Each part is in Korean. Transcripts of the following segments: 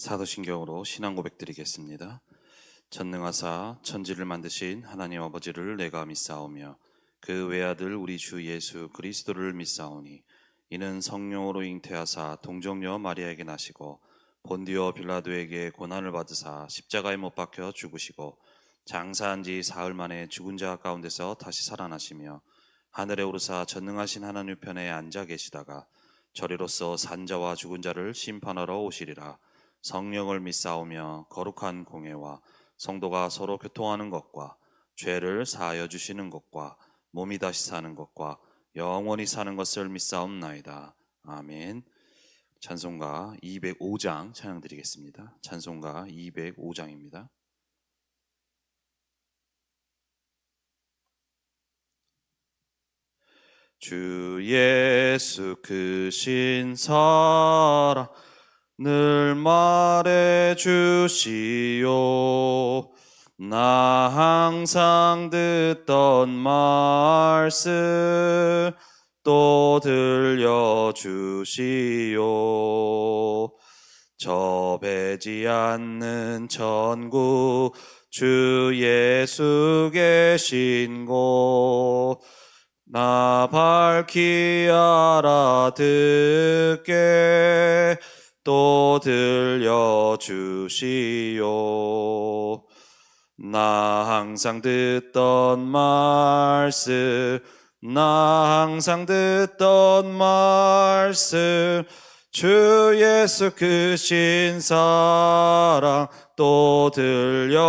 사도신경으로 신앙 고백 드리겠습니다. 전능하사 천지를 만드신 하나님 아버지를 내가 믿사오며 그 외아들 우리 주 예수 그리스도를 믿사오니 이는 성령으로 잉태하사 동정녀 마리아에게 나시고 본디오 빌라도에게 고난을 받으사 십자가에 못 박혀 죽으시고 장사한 지 사흘 만에 죽은 자 가운데서 다시 살아나시며 하늘에 오르사 전능하신 하나님 편에 앉아 계시다가 저리로서 산자와 죽은 자를 심판하러 오시리라. 성령을 믿사오며 거룩한 공회와 성도가 서로 교통하는 것과 죄를 사하여 주시는 것과 몸이 다시 사는 것과 영원히 사는 것을 믿사옵나이다. 아멘. 찬송가 205장 찬양 드리겠습니다. 찬송가 205장입니다. 주 예수 크신 사랑 늘 말해 주시오. 나 항상 듣던 말씀 또 들려 주시오. 저 배지 않는 천국 주 예수 계신 곳 나 밝히 알아듣게 또 들려주시오. 나 항상 듣던 말씀 나 항상 듣던 말씀 주 예수 크신 사랑 또 들려주시오.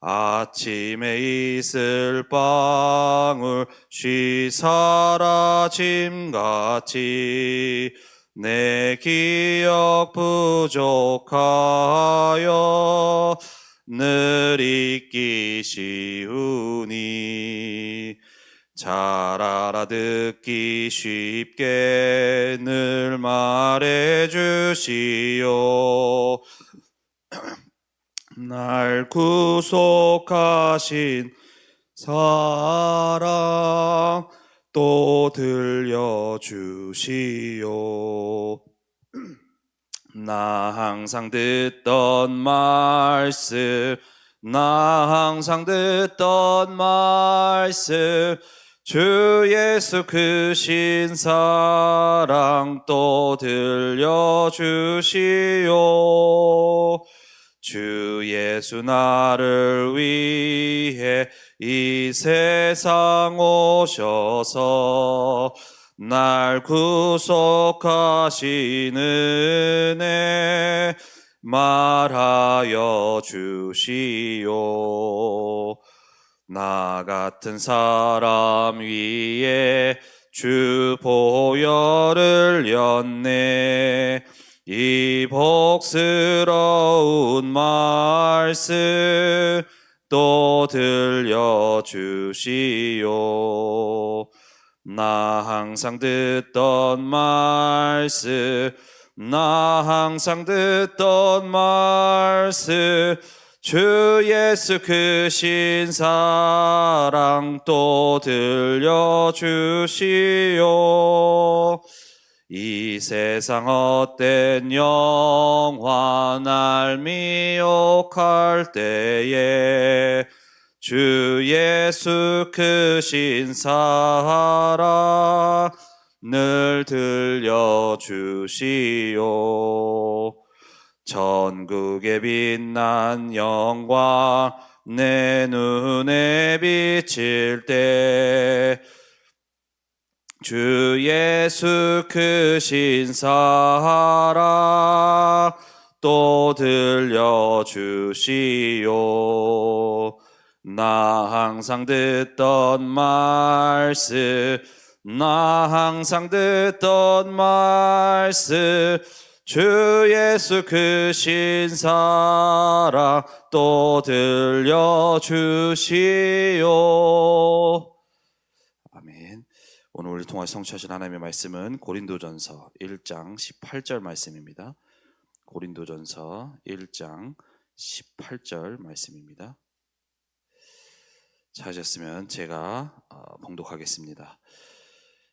아침에 있을 방울 쉬 사라짐같이 내 기억 부족하여 늘 잊기 쉬우니 잘 알아듣기 쉽게 늘 말해주시오. 날 구속하신 사랑 또 들려주시오. 나 항상 듣던 말씀 나 항상 듣던 말씀 주 예수 크신 사랑 또 들려주시오. 주 예수 나를 위해 이 세상 오셔서 날 구속하신 은혜 말하여 주시오. 나 같은 사람 위에 주 보혈을 렸네. 이 복스러운 말씀 또 들려주시오. 나 항상 듣던 말씀 나 항상 듣던 말씀 주 예수 크신 사랑 또 들려주시오. 이 세상 헛된 영화 날 미혹할 때에 주 예수 크신 사랑 늘 들려주시오. 천국의 빛난 영광 내 눈에 비칠 때 주 예수 크신 사랑 또 들려주시오. 나 항상 듣던 말씀 나 항상 듣던 말씀 주 예수 크신 사랑 또 들려주시오. 아멘. 오늘 우리 통해 성취하신 하나님의 말씀은 고린도전서 1장 18절 말씀입니다. 고린도전서 1장 18절 말씀입니다. 찾으셨으면 제가 봉독하겠습니다.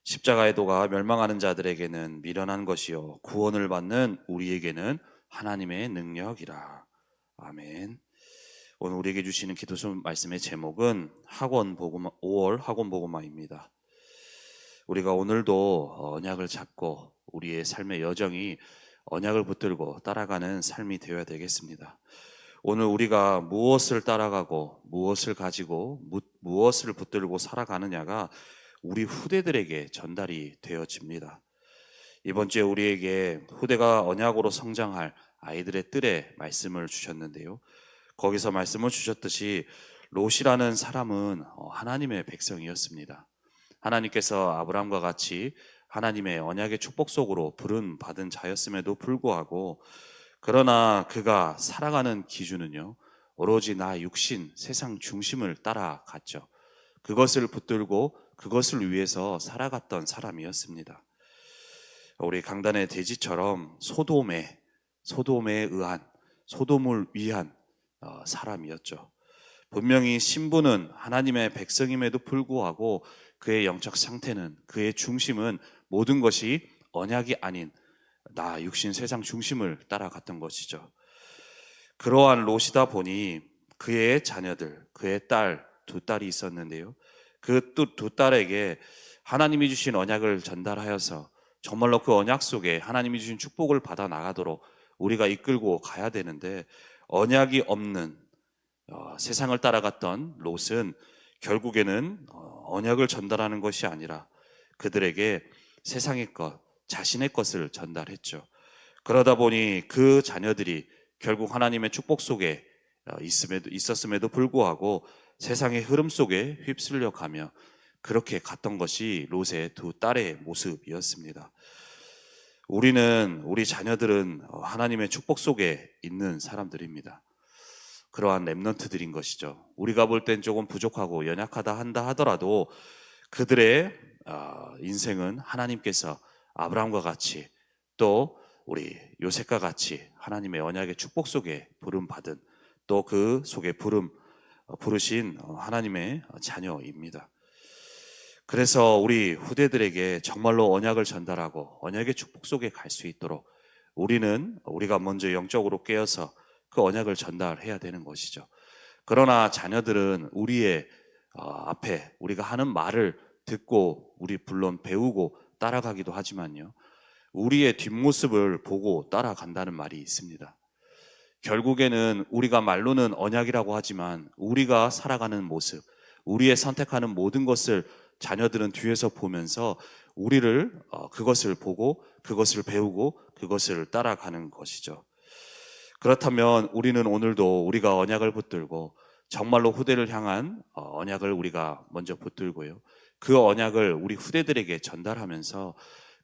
십자가의 도가 멸망하는 자들에게는 미련한 것이요 구원을 받는 우리에게는 하나님의 능력이라. 아멘. 오늘 우리에게 주시는 기도서 말씀의 제목은 5월 학원 복음화입니다. 우리가 오늘도 언약을 잡고 우리의 삶의 여정이 언약을 붙들고 따라가는 삶이 되어야 되겠습니다. 오늘 우리가 무엇을 따라가고 무엇을 가지고 무엇을 붙들고 살아가느냐가 우리 후대들에게 전달이 되어집니다. 이번 주에 우리에게 후대가 언약으로 성장할 아이들의 뜰에 말씀을 주셨는데요. 거기서 말씀을 주셨듯이 롯이라는 사람은 하나님의 백성이었습니다. 하나님께서 아브라함과 같이 하나님의 언약의 축복 속으로 부름 받은 자였음에도 불구하고, 그러나 그가 살아가는 기준은요, 오로지 나 육신, 세상 중심을 따라갔죠. 그것을 붙들고 그것을 위해서 살아갔던 사람이었습니다. 우리 강단의 돼지처럼 소돔에 의한, 소돔을 위한 사람이었죠. 분명히 신분은 하나님의 백성임에도 불구하고 그의 영적 상태는, 그의 중심은 모든 것이 언약이 아닌 나 육신 세상 중심을 따라갔던 것이죠. 그러한 롯이다 보니 그의 자녀들, 그의 딸, 두 딸이 있었는데요. 그 두 딸에게 하나님이 주신 언약을 전달하여서 정말로 그 언약 속에 하나님이 주신 축복을 받아 나가도록 우리가 이끌고 가야 되는데, 언약이 없는 세상을 따라갔던 롯은 결국에는 언약을 전달하는 것이 아니라 그들에게 세상의 것, 자신의 것을 전달했죠. 그러다 보니 그 자녀들이 결국 하나님의 축복 속에 있었음에도 불구하고 세상의 흐름 속에 휩쓸려 가며 그렇게 갔던 것이 롯의 두 딸의 모습이었습니다. 우리 자녀들은 하나님의 축복 속에 있는 사람들입니다. 그러한 렘넌트들인 것이죠. 우리가 볼 땐 조금 부족하고 연약하다 한다 하더라도 그들의 인생은 하나님께서 아브라함과 같이 또 우리 요셉과 같이 하나님의 언약의 축복 속에 부름받은, 또 그 속에 부르신 하나님의 자녀입니다. 그래서 우리 후대들에게 정말로 언약을 전달하고 언약의 축복 속에 갈 수 있도록 우리가 먼저 영적으로 깨어서 그 언약을 전달해야 되는 것이죠. 그러나 자녀들은 우리의 앞에 우리가 하는 말을 듣고 물론 배우고 따라가기도 하지만요, 우리의 뒷모습을 보고 따라간다는 말이 있습니다. 결국에는 우리가 말로는 언약이라고 하지만 우리가 살아가는 모습, 우리의 선택하는 모든 것을 자녀들은 뒤에서 보면서 그것을 보고 그것을 배우고 그것을 따라가는 것이죠. 그렇다면 우리는 오늘도 우리가 언약을 붙들고 정말로 후대를 향한 언약을 우리가 먼저 붙들고요, 그 언약을 우리 후대들에게 전달하면서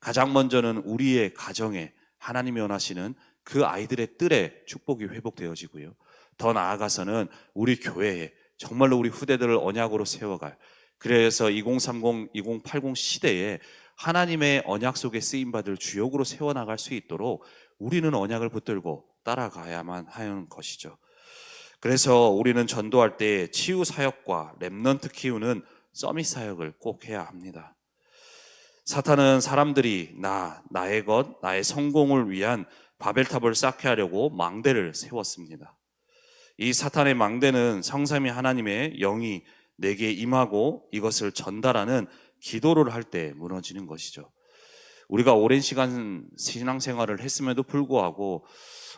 가장 먼저는 우리의 가정에 하나님이 원하시는 그 아이들의 뜰에 축복이 회복되어지고요, 더 나아가서는 우리 교회에 정말로 우리 후대들을 언약으로 세워갈, 그래서 2030, 2080 시대에 하나님의 언약 속에 쓰임받을 주역으로 세워나갈 수 있도록 우리는 언약을 붙들고 따라가야만 하는 것이죠. 그래서 우리는 전도할 때 치유 사역과 렘넌트 키우는 서밋 사역을 꼭 해야 합니다. 사탄은 사람들이 나의 것, 나의 성공을 위한 바벨탑을 쌓게 하려고 망대를 세웠습니다. 이 사탄의 망대는 성삼위 하나님의 영이 내게 임하고 이것을 전달하는 기도를 할 때 무너지는 것이죠. 우리가 오랜 시간 신앙생활을 했음에도 불구하고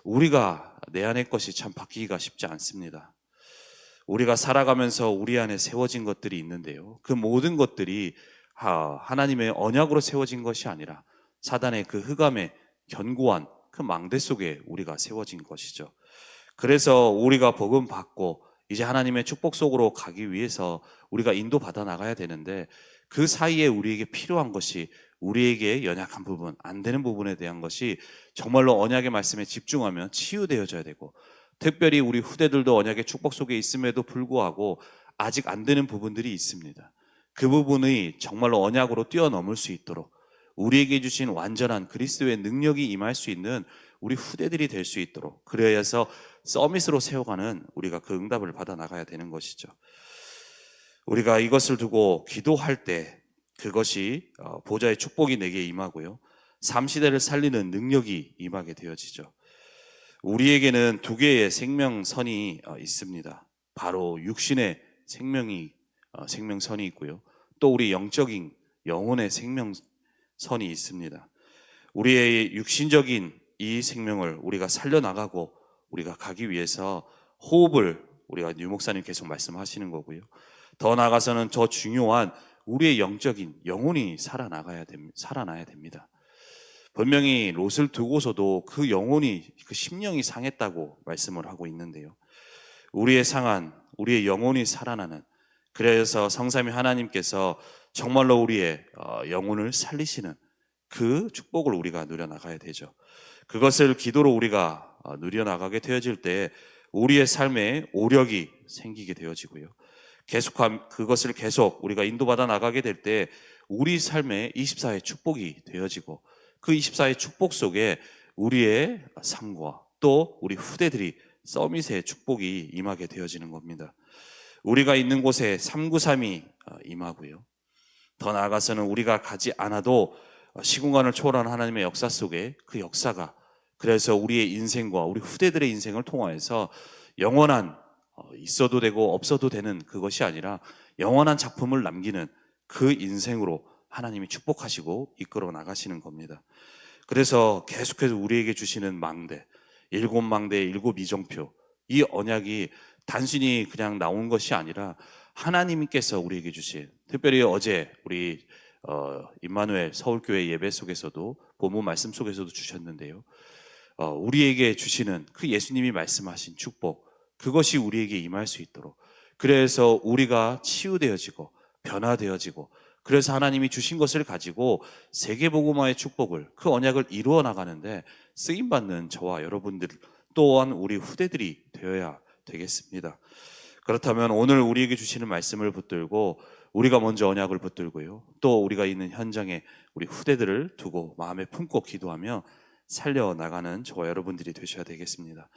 우리가 내 안의 것이 참 바뀌기가 쉽지 않습니다. 우리가 살아가면서 우리 안에 세워진 것들이 있는데요, 그 모든 것들이 하나님의 언약으로 세워진 것이 아니라 사단의 그 흑암의 견고한 그 망대 속에 우리가 세워진 것이죠. 그래서 우리가 복음 받고 이제 하나님의 축복 속으로 가기 위해서 우리가 인도받아 나가야 되는데, 그 사이에 우리에게 필요한 것이, 우리에게 연약한 부분, 안 되는 부분에 대한 것이 정말로 언약의 말씀에 집중하면 치유되어져야 되고, 특별히 우리 후대들도 언약의 축복 속에 있음에도 불구하고 아직 안 되는 부분들이 있습니다. 그 부분이 정말로 언약으로 뛰어넘을 수 있도록 우리에게 주신 완전한 그리스도의 능력이 임할 수 있는 우리 후대들이 될 수 있도록, 그래서 서밋으로 세워가는 우리가 그 응답을 받아 나가야 되는 것이죠. 우리가 이것을 두고 기도할 때 그것이 보좌의 축복이 내게 임하고요. 삼시대를 살리는 능력이 임하게 되어지죠. 우리에게는 두 개의 생명선이 있습니다. 바로 육신의 생명선이 있고요. 또 우리 영적인 영혼의 생명선이 있습니다. 우리의 육신적인 이 생명을 우리가 살려나가고 우리가 가기 위해서 호흡을 우리가 유 목사님 계속 말씀하시는 거고요. 더 나아가서는 더 중요한 우리의 영적인 영혼이 살아나야 됩니다. 분명히 롯을 두고서도 그 영혼이, 그 심령이 상했다고 말씀을 하고 있는데요. 우리의 영혼이 살아나는, 그래서 성삼위 하나님께서 정말로 우리의 영혼을 살리시는 그 축복을 우리가 누려나가야 되죠. 그것을 기도로 우리가 누려나가게 되어질 때 우리의 삶에 오력이 생기게 되어지고요. 그것을 계속 우리가 인도받아 나가게 될 때 우리 삶에 24의 축복이 되어지고 그 24의 축복 속에 우리의 삶과 또 우리 후대들이 서밋의 축복이 임하게 되어지는 겁니다. 우리가 있는 곳에 393이 임하고요. 더 나아가서는 우리가 가지 않아도 시공간을 초월한 하나님의 역사 속에 그 역사가, 그래서 우리의 인생과 우리 후대들의 인생을 통하여서 영원한, 있어도 되고 없어도 되는 그것이 아니라 영원한 작품을 남기는 그 인생으로 하나님이 축복하시고 이끌어 나가시는 겁니다. 그래서 계속해서 우리에게 주시는 망대, 7망대의 7이정표, 이 언약이 단순히 그냥 나온 것이 아니라 하나님께서 우리에게 주신, 특별히 어제 우리 임마누엘 서울교회 예배 속에서도 본문 말씀 속에서도 주셨는데요. 우리에게 주시는 그 예수님이 말씀하신 축복, 그것이 우리에게 임할 수 있도록, 그래서 우리가 치유되어지고 변화되어지고, 그래서 하나님이 주신 것을 가지고 세계복음화의 축복을, 그 언약을 이루어 나가는데 쓰임받는 저와 여러분들 또한 우리 후대들이 되어야 되겠습니다. 그렇다면 오늘 우리에게 주시는 말씀을 붙들고 우리가 먼저 언약을 붙들고요, 또 우리가 있는 현장에 우리 후대들을 두고 마음에 품고 기도하며 살려나가는 저와 여러분들이 되셔야 되겠습니다.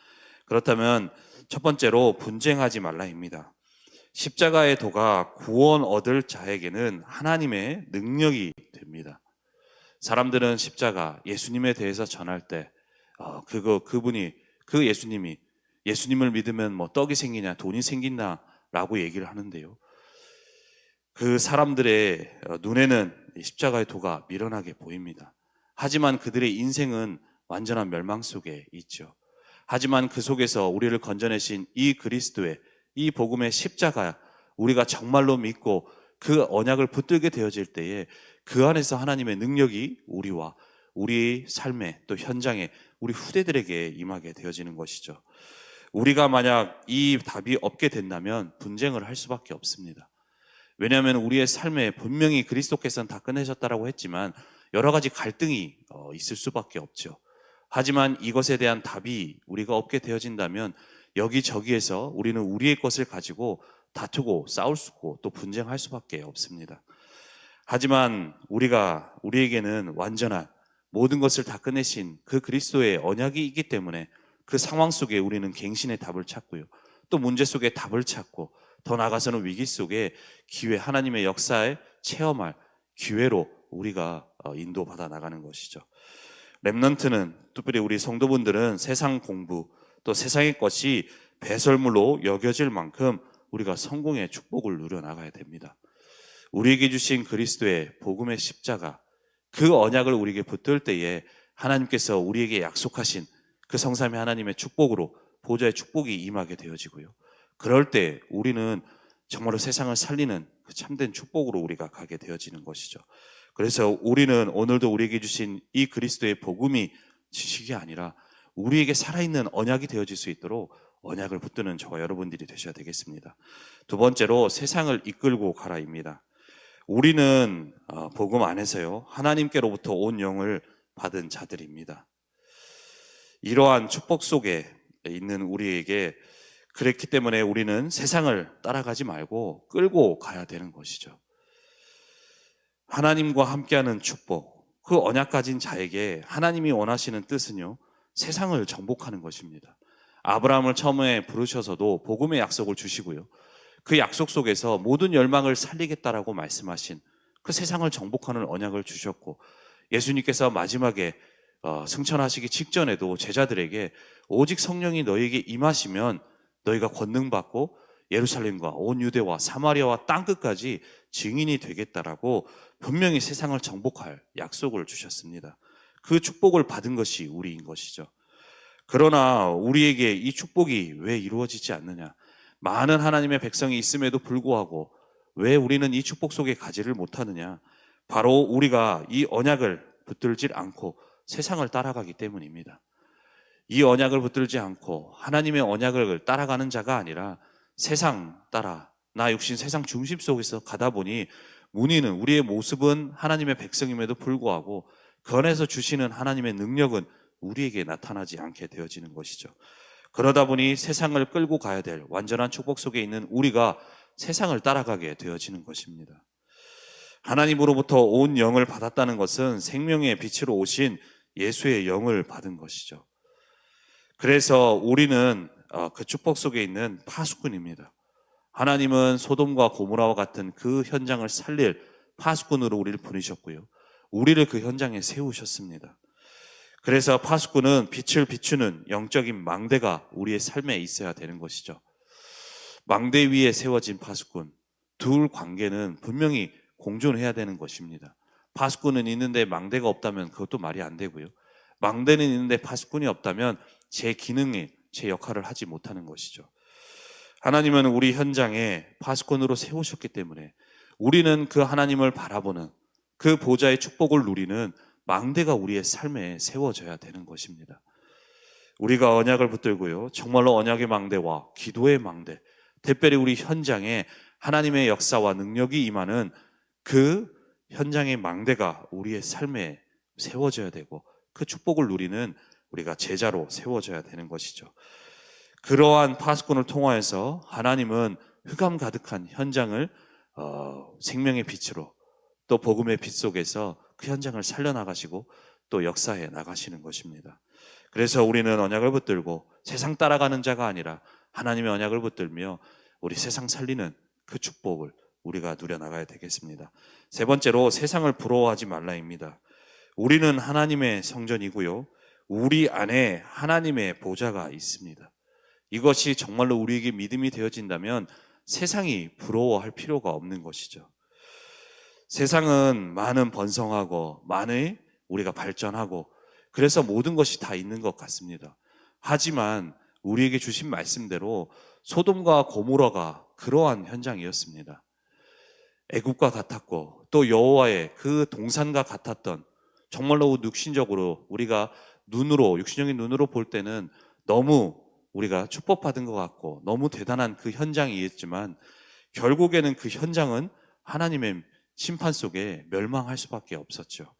그렇다면 첫 번째로 분쟁하지 말라입니다. 십자가의 도가 구원 얻을 자에게는 하나님의 능력이 됩니다. 사람들은 십자가, 예수님에 대해서 전할 때 그 예수님을 믿으면 뭐 떡이 생기냐 돈이 생긴다 라고 얘기를 하는데요. 그 사람들의 눈에는 십자가의 도가 미련하게 보입니다. 하지만 그들의 인생은 완전한 멸망 속에 있죠. 하지만 그 속에서 우리를 건져내신 이 그리스도의, 이 복음의 십자가, 우리가 정말로 믿고 그 언약을 붙들게 되어질 때에 그 안에서 하나님의 능력이 우리와 우리 삶에 또 현장에 우리 후대들에게 임하게 되어지는 것이죠. 우리가 만약 이 답이 없게 된다면 분쟁을 할 수밖에 없습니다. 왜냐하면 우리의 삶에 분명히 그리스도께서는 다 끝내셨다라고 했지만 여러 가지 갈등이 있을 수밖에 없죠. 하지만 이것에 대한 답이 우리가 없게 되어진다면 여기저기에서 우리는 우리의 것을 가지고 다투고 싸울 수 있고 또 분쟁할 수밖에 없습니다. 하지만 우리에게는 완전한 모든 것을 다 끝내신 그 그리스도의 언약이 있기 때문에 그 상황 속에 우리는 갱신의 답을 찾고요, 또 문제 속에 답을 찾고, 더 나아가서는 위기 속에 기회, 하나님의 역사에 체험할 기회로 우리가 인도받아 나가는 것이죠. 렘넌트는, 특별히 우리 성도분들은 세상 공부 또 세상의 것이 배설물로 여겨질 만큼 우리가 성공의 축복을 누려나가야 됩니다. 우리에게 주신 그리스도의 복음의 십자가, 그 언약을 우리에게 붙들 때에 하나님께서 우리에게 약속하신 그 성삼위 하나님의 축복으로 보좌의 축복이 임하게 되어지고요, 그럴 때 우리는 정말로 세상을 살리는 그 참된 축복으로 우리가 가게 되어지는 것이죠. 그래서 우리는 오늘도 우리에게 주신 이 그리스도의 복음이 지식이 아니라 우리에게 살아있는 언약이 되어질 수 있도록 언약을 붙드는 저와 여러분들이 되셔야 되겠습니다. 두 번째로 세상을 이끌고 가라입니다. 우리는 복음 안에서요, 하나님께로부터 온 영을 받은 자들입니다. 이러한 축복 속에 있는 우리에게, 그랬기 때문에 우리는 세상을 따라가지 말고 끌고 가야 되는 것이죠. 하나님과 함께하는 축복, 그 언약 가진 자에게 하나님이 원하시는 뜻은요, 세상을 정복하는 것입니다. 아브라함을 처음에 부르셔서도 복음의 약속을 주시고요, 그 약속 속에서 모든 열망을 살리겠다라고 말씀하신 그 세상을 정복하는 언약을 주셨고, 예수님께서 마지막에 승천하시기 직전에도 제자들에게 오직 성령이 너희에게 임하시면 너희가 권능 받고 예루살렘과 온 유대와 사마리아와 땅끝까지 증인이 되겠다라고 분명히 세상을 정복할 약속을 주셨습니다. 그 축복을 받은 것이 우리인 것이죠. 그러나 우리에게 이 축복이 왜 이루어지지 않느냐? 많은 하나님의 백성이 있음에도 불구하고 왜 우리는 이 축복 속에 가지를 못하느냐? 바로 우리가 이 언약을 붙들지 않고 세상을 따라가기 때문입니다. 이 언약을 붙들지 않고 하나님의 언약을 따라가는 자가 아니라 세상 따라, 나 육신 세상 중심 속에서 가다 보니 우리의 모습은 하나님의 백성임에도 불구하고 건에서 주시는 하나님의 능력은 우리에게 나타나지 않게 되어지는 것이죠. 그러다 보니 세상을 끌고 가야 될 완전한 축복 속에 있는 우리가 세상을 따라가게 되어지는 것입니다. 하나님으로부터 온 영을 받았다는 것은 생명의 빛으로 오신 예수의 영을 받은 것이죠. 그래서 우리는 그 축복 속에 있는 파수꾼입니다. 하나님은 소돔과 고모라와 같은 그 현장을 살릴 파수꾼으로 우리를 부르셨고요, 우리를 그 현장에 세우셨습니다. 그래서 파수꾼은 빛을 비추는 영적인 망대가 우리의 삶에 있어야 되는 것이죠. 망대 위에 세워진 파수꾼, 둘 관계는 분명히 공존해야 되는 것입니다. 파수꾼은 있는데 망대가 없다면 그것도 말이 안 되고요, 망대는 있는데 파수꾼이 없다면 제 기능이, 제 역할을 하지 못하는 것이죠. 하나님은 우리 현장에 파수꾼으로 세우셨기 때문에 우리는 그 하나님을 바라보는, 그 보좌의 축복을 누리는 망대가 우리의 삶에 세워져야 되는 것입니다. 우리가 언약을 붙들고요, 정말로 언약의 망대와 기도의 망대, 특별히 우리 현장에 하나님의 역사와 능력이 임하는 그 현장의 망대가 우리의 삶에 세워져야 되고, 그 축복을 누리는 우리가 제자로 세워져야 되는 것이죠. 그러한 파수꾼을 통하여서 하나님은 흑암 가득한 현장을 생명의 빛으로, 또 복음의 빛 속에서 그 현장을 살려나가시고 또 역사해 나가시는 것입니다. 그래서 우리는 언약을 붙들고 세상 따라가는 자가 아니라 하나님의 언약을 붙들며 우리 세상 살리는 그 축복을 우리가 누려나가야 되겠습니다. 세 번째로, 세상을 부러워하지 말라입니다. 우리는 하나님의 성전이고요, 우리 안에 하나님의 보좌가 있습니다. 이것이 정말로 우리에게 믿음이 되어진다면 세상이 부러워할 필요가 없는 것이죠. 세상은 많은 번성하고 많이 우리가 발전하고 그래서 모든 것이 다 있는 것 같습니다. 하지만 우리에게 주신 말씀대로 소돔과 고모라가 그러한 현장이었습니다. 애굽과 같았고 또 여호와의 그 동산과 같았던, 정말로 육신적으로 우리가 육신적인 눈으로 볼 때는 너무 우리가 축복받은 것 같고 너무 대단한 그 현장이었지만 결국에는 그 현장은 하나님의 심판 속에 멸망할 수밖에 없었죠.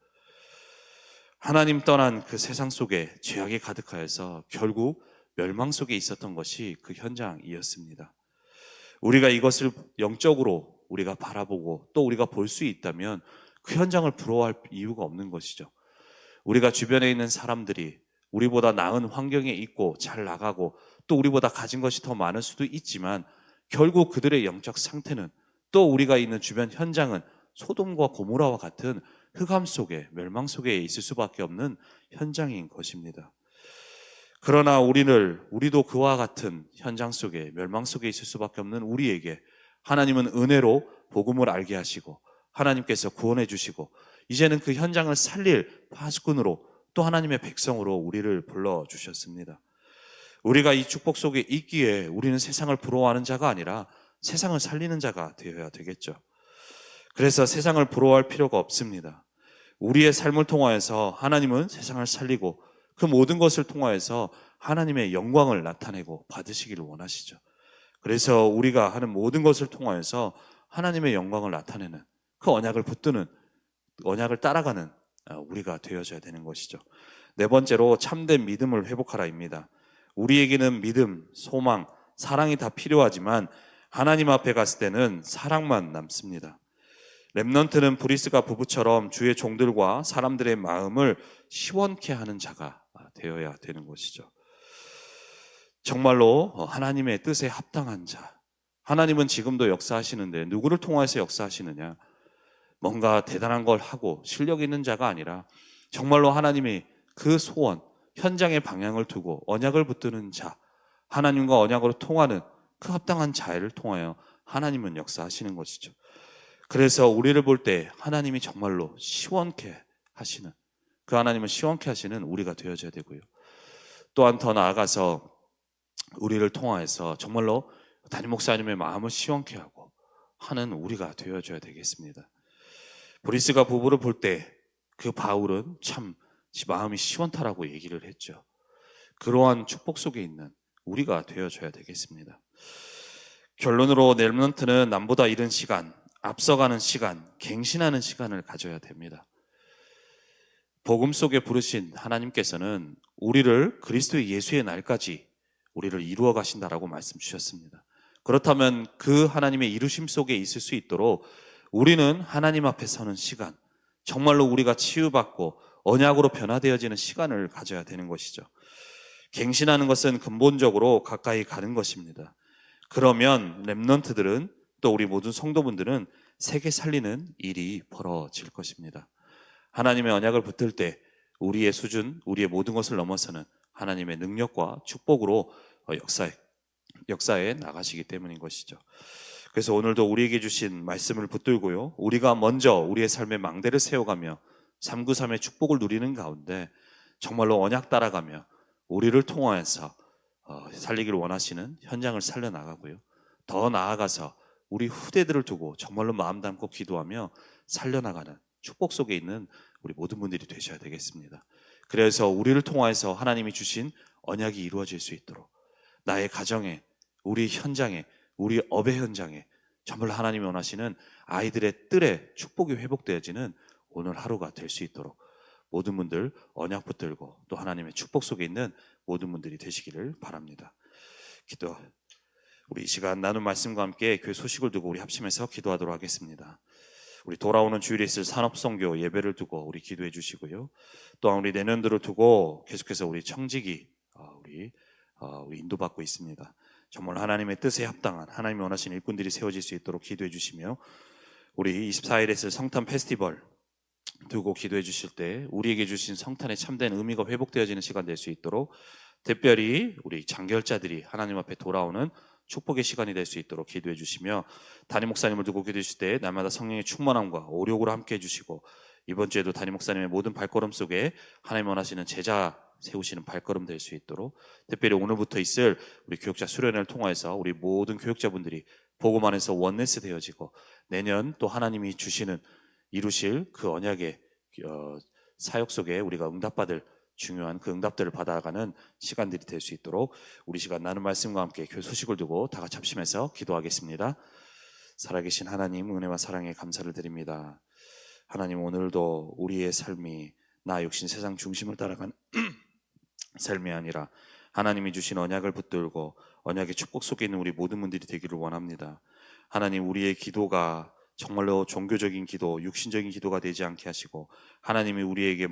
하나님 떠난 그 세상 속에 죄악이 가득하여서 결국 멸망 속에 있었던 것이 그 현장이었습니다. 우리가 이것을 영적으로 우리가 바라보고 또 우리가 볼 수 있다면 그 현장을 부러워할 이유가 없는 것이죠. 우리가 주변에 있는 사람들이 우리보다 나은 환경에 있고 잘 나가고 또 우리보다 가진 것이 더 많을 수도 있지만 결국 그들의 영적 상태는, 또 우리가 있는 주변 현장은 소돔과 고모라와 같은 흑암 속에, 멸망 속에 있을 수밖에 없는 현장인 것입니다. 그러나 우리도 그와 같은 현장 속에, 멸망 속에 있을 수밖에 없는 우리에게 하나님은 은혜로 복음을 알게 하시고 하나님께서 구원해 주시고 이제는 그 현장을 살릴 파수꾼으로, 또 하나님의 백성으로 우리를 불러주셨습니다. 우리가 이 축복 속에 있기에 우리는 세상을 부러워하는 자가 아니라 세상을 살리는 자가 되어야 되겠죠. 그래서 세상을 부러워할 필요가 없습니다. 우리의 삶을 통하여서 하나님은 세상을 살리고 그 모든 것을 통하여서 하나님의 영광을 나타내고 받으시기를 원하시죠. 그래서 우리가 하는 모든 것을 통하여서 하나님의 영광을 나타내는, 그 언약을 붙드는, 언약을 따라가는 우리가 되어져야 되는 것이죠. 네 번째로, 참된 믿음을 회복하라입니다. 우리에게는 믿음, 소망, 사랑이 다 필요하지만 하나님 앞에 갔을 때는 사랑만 남습니다. 렘넌트는 브리스가 부부처럼 주의 종들과 사람들의 마음을 시원케 하는 자가 되어야 되는 것이죠. 정말로 하나님의 뜻에 합당한 자. 하나님은 지금도 역사하시는데 누구를 통해서 역사하시느냐? 뭔가 대단한 걸 하고 실력 있는 자가 아니라 정말로 하나님이 그 소원, 현장의 방향을 두고 언약을 붙드는 자, 하나님과 언약으로 통하는 그 합당한 자를 통하여 하나님은 역사하시는 것이죠. 그래서 우리를 볼 때 하나님이 정말로 시원케 하시는, 그 하나님은 시원케 하시는 우리가 되어져야 되고요. 또한 더 나아가서 우리를 통하여서 정말로 담임 목사님의 마음을 시원케 하고 하는 우리가 되어줘야 되겠습니다. 브리스가 부부를 볼 때 그 바울은 참 마음이 시원타라고 얘기를 했죠. 그러한 축복 속에 있는 우리가 되어줘야 되겠습니다. 결론으로 렘넌트는 남보다 이른 시간, 앞서가는 시간, 갱신하는 시간을 가져야 됩니다. 복음 속에 부르신 하나님께서는 우리를 그리스도의 예수의 날까지 우리를 이루어 가신다라고 말씀 주셨습니다. 그렇다면 그 하나님의 이루심 속에 있을 수 있도록 우리는 하나님 앞에 서는 시간, 정말로 우리가 치유받고 언약으로 변화되어지는 시간을 가져야 되는 것이죠. 갱신하는 것은 근본적으로 가까이 가는 것입니다. 그러면 렘넌트들은, 또 우리 모든 성도분들은 세계 살리는 일이 벌어질 것입니다. 하나님의 언약을 붙들 때 우리의 수준, 우리의 모든 것을 넘어서는 하나님의 능력과 축복으로 역사에 나가시기 때문인 것이죠. 그래서 오늘도 우리에게 주신 말씀을 붙들고요, 우리가 먼저 우리의 삶의 망대를 세워가며 393의 축복을 누리는 가운데 정말로 언약 따라가며 우리를 통하여서 살리기를 원하시는 현장을 살려나가고요, 더 나아가서 우리 후대들을 두고 정말로 마음 담고 기도하며 살려나가는 축복 속에 있는 우리 모든 분들이 되셔야 되겠습니다. 그래서 우리를 통하여서 하나님이 주신 언약이 이루어질 수 있도록 나의 가정에, 우리 현장에, 우리 업의 현장에 정말 하나님이 원하시는 아이들의 뜰에 축복이 회복되어지는 오늘 하루가 될 수 있도록 모든 분들 언약 붙들고 또 하나님의 축복 속에 있는 모든 분들이 되시기를 바랍니다. 우리 이 시간 나눈 말씀과 함께 교회 소식을 두고 우리 합심해서 기도하도록 하겠습니다. 우리 돌아오는 주일에 있을 산업선교 예배를 두고 우리 기도해 주시고요, 또한 우리 내년도를 두고 계속해서 우리 청지기 우리 인도받고 있습니다. 정말 하나님의 뜻에 합당한 하나님이 원하시는 일꾼들이 세워질 수 있도록 기도해 주시며, 우리 24일에 있을 성탄 페스티벌 두고 기도해 주실 때 우리에게 주신 성탄의 참된 의미가 회복되어지는 시간 될 수 있도록, 특별히 우리 장결자들이 하나님 앞에 돌아오는 축복의 시간이 될 수 있도록 기도해 주시며, 담임 목사님을 두고 기도해 주실 때 날마다 성령의 충만함과 오력으로 함께 해주시고, 이번 주에도 담임 목사님의 모든 발걸음 속에 하나님 원하시는 제자 세우시는 발걸음 될 수 있도록, 특별히 오늘부터 있을 우리 교육자 수련회를 통해서 우리 모든 교육자분들이 복음 안에서 원네스 되어지고 내년 또 하나님이 주시는 이루실 그 언약의 사역 속에 우리가 응답받을 중요한 그 응답들을 받아가는 시간들이 될 수 있도록 우리 시간 나눈 말씀과 함께 교회 소식을 두고 다 같이 합심해서 기도하겠습니다. 살아계신 하나님, 은혜와 사랑에 감사를 드립니다. 하나님, 오늘도 우리의 삶이 나 육신 세상 중심을 따라가는 삶이 아니라 하나님이 주신 언약을 붙들고 언약의 축복 속에 있는 우리 모든 분들이 되기를 원합니다. 하나님, 우리의 기도가 정말로 종교적인 기도, 육신적인 기도가 되지 않게 하시고 하나님이 우리에게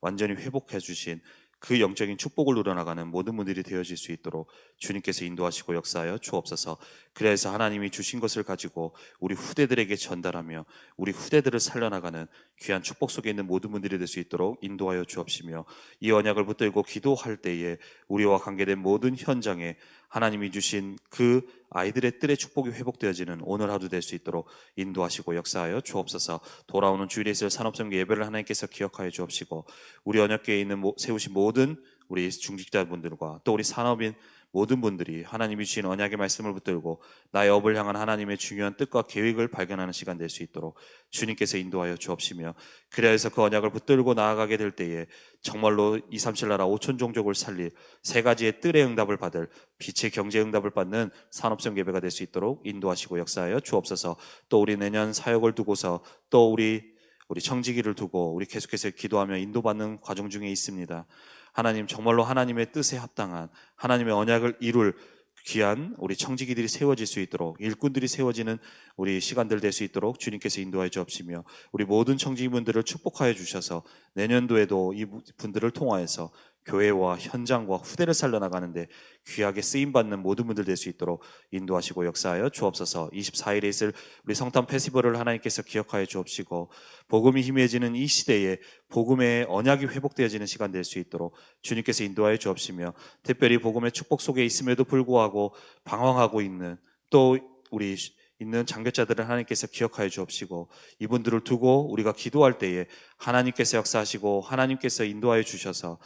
완전히 회복해 주신 그 영적인 축복을 누려나가는 모든 분들이 되어질 수 있도록 주님께서 인도하시고 역사하여 주옵소서. 그래서 하나님이 주신 것을 가지고 우리 후대들에게 전달하며 우리 후대들을 살려나가는 귀한 축복 속에 있는 모든 분들이 될 수 있도록 인도하여 주옵시며, 이 언약을 붙들고 기도할 때에 우리와 관계된 모든 현장에 하나님이 주신 그 아이들의 뜰의 축복이 회복되어지는 오늘 하루 될 수 있도록 인도하시고 역사하여 주옵소서. 돌아오는 주일에 있을 산업선교 예배를 하나님께서 기억하여 주옵시고, 우리 언약궤에 있는 세우신 모든 우리 중직자분들과 또 우리 산업인 모든 분들이 하나님이 주신 언약의 말씀을 붙들고 나의 업을 향한 하나님의 중요한 뜻과 계획을 발견하는 시간 될 수 있도록 주님께서 인도하여 주옵시며, 그래서 그 언약을 붙들고 나아가게 될 때에 정말로 237 나라 5천 종족을 살릴 세 가지의 뜰의 응답을 받을 빛의 경제 응답을 받는 산업성 예배가 될 수 있도록 인도하시고 역사하여 주옵소서. 또 우리 내년 사역을 두고서 또 우리 청지기를 두고 우리 계속해서 기도하며 인도받는 과정 중에 있습니다. 하나님, 정말로 하나님의 뜻에 합당한 하나님의 언약을 이룰 귀한 우리 청지기들이 세워질 수 있도록, 일꾼들이 세워지는 우리 시간들 될 수 있도록 주님께서 인도하여 주옵시며, 우리 모든 청지기분들을 축복하여 주셔서 내년도에도 이 분들을 통하여서 교회와 현장과 후대를 살려나가는데 귀하게 쓰임받는 모든 분들 될 수 있도록 인도하시고 역사하여 주옵소서. 24일에 있을 우리 성탄 페스티벌을 하나님께서 기억하여 주옵시고, 복음이 희미해지는 이 시대에 복음의 언약이 회복되어지는 시간 될 수 있도록 주님께서 인도하여 주옵시며, 특별히 복음의 축복 속에 있음에도 불구하고 방황하고 있는 또 우리 있는 장교자들을 하나님께서 기억하여 주옵시고, 이분들을 두고 우리가 기도할 때에 하나님께서 역사하시고 하나님께서 인도하여 주셔서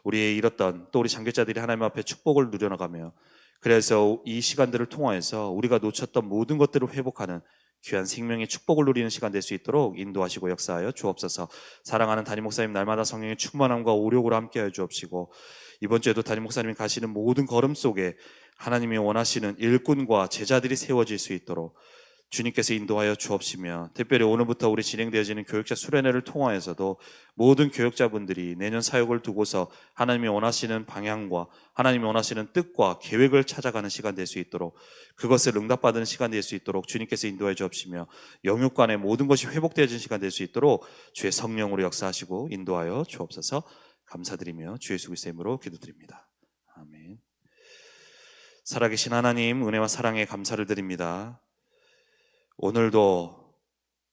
우리의 잃었던 또 우리 장교자들이 하나님 앞에 축복을 누려나가며, 그래서 이 시간들을 통하여서 우리가 놓쳤던 모든 것들을 회복하는 귀한 생명의 축복을 누리는 시간 될 수 있도록 인도하시고 역사하여 주옵소서. 사랑하는 담임 목사님, 날마다 성령의 충만함과 오력으로 함께하여 주옵시고, 이번 주에도 담임 목사님이 가시는 모든 걸음 속에 하나님이 원하시는 일꾼과 제자들이 세워질 수 있도록 주님께서 인도하여 주옵시며, 특별히 오늘부터 우리 진행되어지는 교육자 수련회를 통하여서도 모든 교육자분들이 내년 사역을 두고서 하나님이 원하시는 방향과 하나님이 원하시는 뜻과 계획을 찾아가는 시간 될 수 있도록, 그것을 응답받는 시간 될 수 있도록 주님께서 인도하여 주옵시며, 영육간의 모든 것이 회복되어지는 시간 될 수 있도록 주의 성령으로 역사하시고 인도하여 주옵소서. 감사드리며 주 예수 그리스도의 이름으로 기도드립니다. 아멘. 살아계신 하나님, 은혜와 사랑에 감사를 드립니다. 오늘도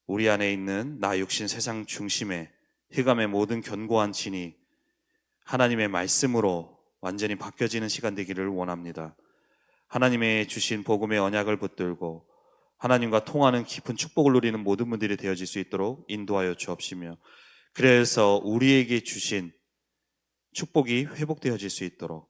우리 안에 있는 나 육신 세상 중심의 흑암의 모든 견고한 진이 하나님의 말씀으로 완전히 바뀌어지는 시간 되기를 원합니다. 하나님의 주신 복음의 언약을 붙들고 하나님과 통하는 깊은 축복을 누리는 모든 분들이 되어질 수 있도록 인도하여 주옵시며, 그래서 우리에게 주신 축복이 회복되어질 수 있도록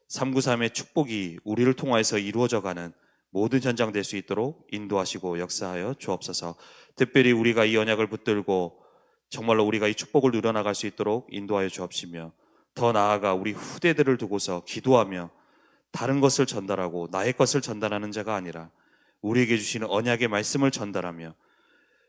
393의 축복이 우리를 통하여서 이루어져가는 모든 현장 될 수 있도록 인도하시고 역사하여 주옵소서. 특별히 우리가 이 언약을 붙들고 정말로 우리가 이 축복을 누려나갈 수 있도록 인도하여 주옵시며, 더 나아가 우리 후대들을 두고서 기도하며 다른 것을 전달하고 나의 것을 전달하는 자가 아니라 우리에게 주시는 언약의 말씀을 전달하며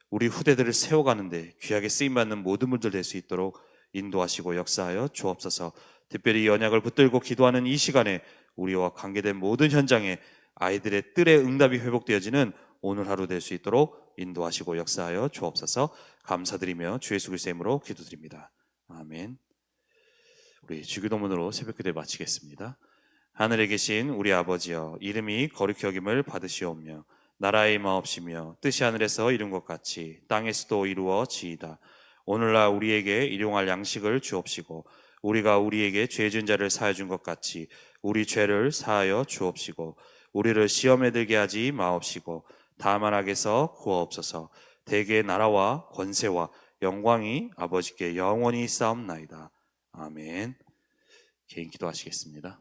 우리 후대들을 세워가는데 귀하게 쓰임받는 모든 분들 될 수 있도록 인도하시고 역사하여 주옵소서. 특별히 이 언약을 붙들고 기도하는 이 시간에 우리와 관계된 모든 현장에 아이들의 뜰의 응답이 회복되어지는 오늘 하루 될 수 있도록 인도하시고 역사하여 주옵소서. 감사드리며 주 예수 그리스도의 이름으로 기도드립니다. 아멘. 우리 주기도문으로 새벽기도를 마치겠습니다. 하늘에 계신 우리 아버지여, 이름이 거룩히 여김을 받으시오며 나라의 마옵시며 뜻이 하늘에서 이룬 것 같이 땅에서도 이루어지이다. 오늘날 우리에게 일용할 양식을 주옵시고, 우리가 우리에게 죄 지은 자를 사하여 준 것 같이 우리 죄를 사하여 주옵시고, 우리를 시험에 들게 하지 마옵시고 다만 악에서 구하옵소서. 대개의 나라와 권세와 영광이 아버지께 영원히 있사옵나이다. 아멘. 개인 기도하시겠습니다.